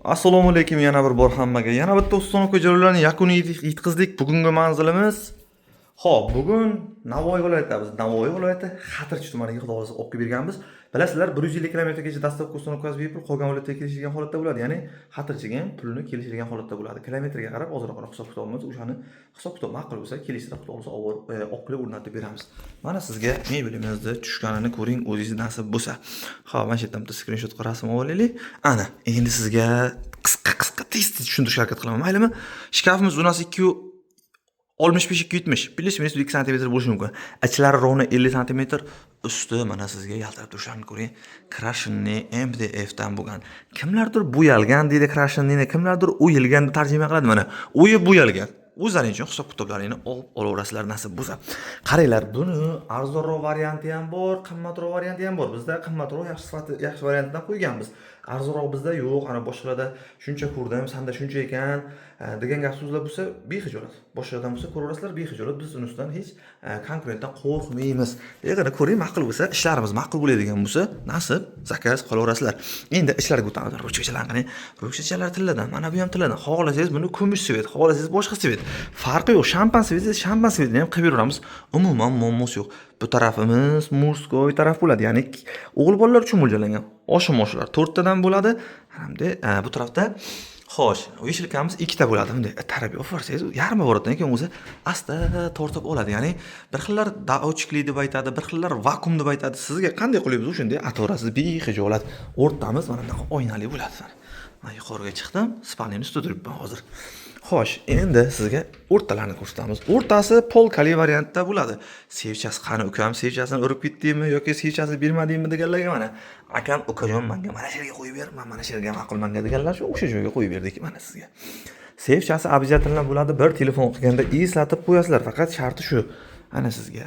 Assalomu alaykum yana bir bor hammaga. Yana bitta Ustonov ko'chalarni yakuniy yetkazdik. Bugungi manzilimiz bugun Navoiy viloyatidamiz. Navoiy viloyati Xatirchi tumaniga xudo xolasa olib berganmiz. Bilasizlar, 150 kilometrgacha dastavka Ustonov o'tkazib bepul qolgan viloyatga kelishgan holatda bo'ladi. Ya'ni Xatirchiga ham pulni kelishgan holatda bo'ladi. Kilometrga qarab ozroqroq hisob kitobimiz, o'shani hisob kitob ma'qul bo'lsa, kelishda xudo xolasa olib kelib o'rnatib beramiz. Mana sizga mebelimizni tushganini ko'ring, o'zingiz nasib bo'lsa. Xo'p, mana shu yerdan bitta skrinshot rasm olaylik. Ana, endi sizga qisqa tez tushuntirishga harakat qilaman, maylimi? Shkafimiz unasi 65-270 plus-minus 2 sm bo'lishi mumkin. Ichlari rovna 50 sm, usti mana sizga yaltirab turishlarini ko'ring. Krashinni MDF dan bo'lgan. Kimlardir bo'yalgan deydi krashinni, kimlardir o'yilgan deb tarjima qiladi mana. O'yi bo'yalgan. O'zlaringiz uchun hisob kitoblaringni olaverasizlar nasib bo'lsa. Qaranglar, buni arzonroq varianti ham bor, qimmatroq varianti ham bor. Bizda qimmatroq yaxshi variantdan qo'yganmiz. Arzonroq bizda yo'q, ana boshqalarda shuncha ko'rdim, sanda shuncha ekan degan gap so'zlar bo'lsa, bexijolat. Boshqalardan bo'lsa ko'raverasizlar, bexijolat. Biz unisidan hech konkurentdan qo'rqmaymiz. Yig'ini ko'ring, ma'qul bo'lsa, ishlarimiz ma'qul bo'ladigan bo'lsa, nasib, zakaz qolaverasizlar. Endi ishlarga o'tamiz. Ruchkachalar qani? Ruchkachalar tilladan, mana bu ham tilladan. Xohlasangiz buni kumush svet, xohlasangiz boshqa svet. Farqi yo'q. Shampan svetini ham qilib beramiz. Umuman muammosi yo'q. Bu tarafimiz murskoy taraf bo'ladi. Ya'ni o'g'il bolalar uchun mo'ljallangan. Oshim-oshlar 4 tadan bo'ladi. Hamda bu tarafda xo'sh, yeshilkamiz 2 ta bo'ladi. Bunday tarabiy olib borsangiz, yarmi boradigan keyin o'zi asta tortib oladi. Ya'ni bir xillar daochiklik deb aytadi, bir xillar vakuum deb aytadi. Sizga qanday qilyapsiz o'shunday ataverasiz, bexijolat. O'rtamiz mana bunaqa oynali bo'ladi. Men yuqoriga chiqdim, spalning ustida turibman hozir. Xo'sh, endi sizga o'rtalarni ko'rsatamiz. O'rtasi polkali variantda bo'ladi. Sevchasi qani ukam, sevchasini urib ketdingmi yoki sevchasini bermadingmi deganlarga mana akam ukajon menga mana shu yerga qo'yib ber, men mana shu yerga ma'qul menga deganlar shu o'sha joyga qo'yib berdik mana sizga. Sevchasi обязательно bo'ladi. Bir telefon qilganda eslatib qo'yasizlar, faqat sharti shu. Ana sizga.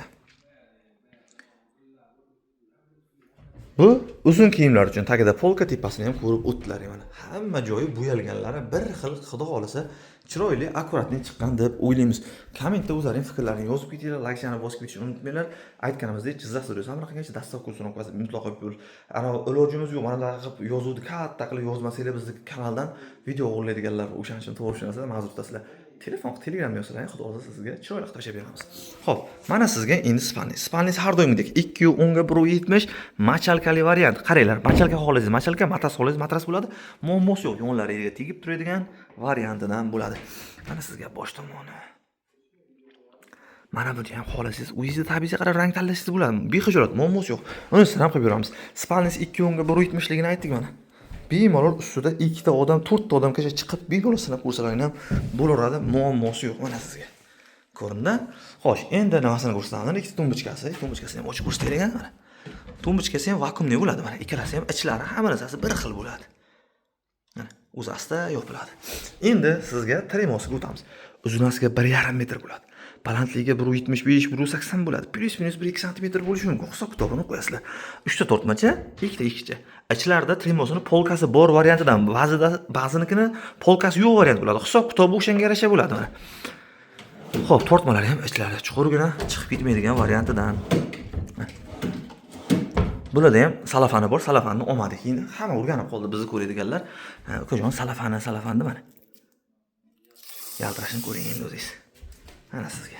Bu uzun kiyimlar uchun tagida polka tepasini ham ko'rib o'tdilar mana. Hamma joyi bo'yalganlari bir xil, xudo xolasa chiroyli, akkuratli chiqqan deb o'ylaymiz. Kommentda o'zlaringiz fikrlaringizni yozib ketinglar, like-ni bosib ketishni unutmanglar. Aytganimizdek, Jizzax studiyasi Samarqandgacha dastavka Ustonov o'tkazib mutlaqo bepul. Ilojimiz yo'q, mana bunaqa qilib yozuvni katta qilib yozmasanglar bizni kanaldan video o'g'irlaydiganlar o'shaning uchun to'g'ri tushunasizlar, ma'zur tutasizlar. Telefon, Telegramda yozsalaring, xudo xolasa sizga chiroyli tashlab beramiz. Xo'p, mana sizga endi spalnis har doimgidek 210 ga 170 machalkali variant. Qaranglar, machalka xohlasangiz, machalka, matras xohlasangiz, matras bo'ladi. Muammosi yo'q, yonlariga tegib turadigan variantidan bo'ladi. Mana sizga bosh tomoni. Mana buni ham xohlasangiz, o'zingizni tabiiyga qarab rang tanlashingiz bo'ladi. Bexijolat, muammosi yo'q. Unisini ham qilib beramiz. Spalnis 210 ga 170 ligini aytdik mana. Bemalol ustida 2 ta odam, 4 ta odamgacha chiqib bemalol sinab ko'rsalaring ham bo'laveradi, muammosi yo'q mana sizga. Ko'rindi? Xo'sh, endi nimasini ko'rsataman? Ikkita tumbichkasini ham ochib ko'rsataylik mana. Tumbichkasi ham vakuumli bo'ladi mana. Ikkalasi ham ichlari hamma narsasi bir xil bo'ladi. Mana, o'zi asta yopiladi. Endi sizga tremosiga o'tamiz. Uzunasiga 1,5 metr bo'ladi. Balandligiga 1,75, 1,80 bo'ladi. Plus-minus 1-2 sm bo'lishi mumkin. Hisob kitobini qo'yasizlar. 3 ta tortmacha, 2 ta ikkicha. Ichlarida tremosini polkasi bor variantidan, ba'zinikini polkasi yo'q variant bo'ladi. Hisob kitobi o'shanga yarasha bo'ladi mana. Xo'p, tortmalari ham ichlari chuqurgina chiqib ketmaydigan variantidan. Bularda ham salafani bor, salafanni olmadik. Endi hamma o'rganib qoldi bizni ko'radiganlar. Ukajon salafani mana. Yaltirashni ko'ring endi o'zingiz. Mana sizga.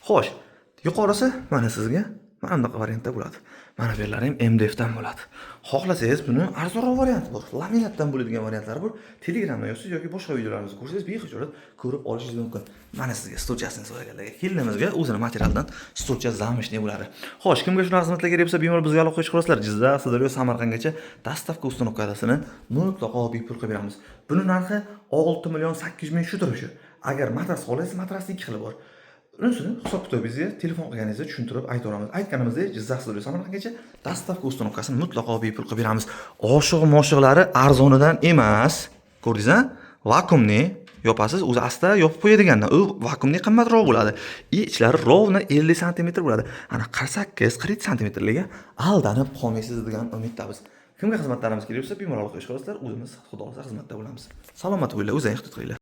Xo'sh, yuqorisi mana sizga mana bunaqa variantda bo'ladi. Mana bu yerlar ham MDF dan bo'ladi. Xohlasangiz buni arzonroq varianti bor. Laminatdan bo'ladigan variantlari bor. Telegramda yozsangiz yoki boshqa videolarimizni ko'rsangiz bexijolat ko'rib olishingiz mumkin. Mana sizga stolchasini so'raganlarga kelinimizga o'zini materialdan stolcha zamishniy bo'ladi. Xo'sh, kimga shunaqa xizmatlar kerak bo'lsa, bemalol bizga aloqa chiqarasizlar. Jizzax, Sirdaryo, Samarqandgacha dastavka Ustonovkasini mutlaqo bepul qilib beramiz. Buni narxi 6 million 800 ming shu turishi. Agar matras xohlasangiz, matrasning 2 xili bor. Unisini hisob kitobingizga telefon qilganingizda tushuntirib aytaveramiz. Aytganimizdek, Jizzax Sirdaryo Samarqandgacha dastavka Ustonovkasini mutlaqo bepul qilib beramiz. Oshiq-moshiqlari arzonidan emas. Ko'rdingizmi? Vakuumni yopasiz, o'zi asta yopib qo'yadigandan. U vakuumni qimmatroq bo'ladi. Ichlari rovna 50 sm bo'ladi. Ana 48-40 sm-larga aldanib qolmaysiz degan umiddamiz. Kimga xizmatlarimiz kerak bo'lsa, bemalol qo'yish qo'yasizlar, o'zimiz xudo xolasa xizmatda bo'lamiz. Salomat bo'linglar, o'zingizni ehtiyot qilinglar.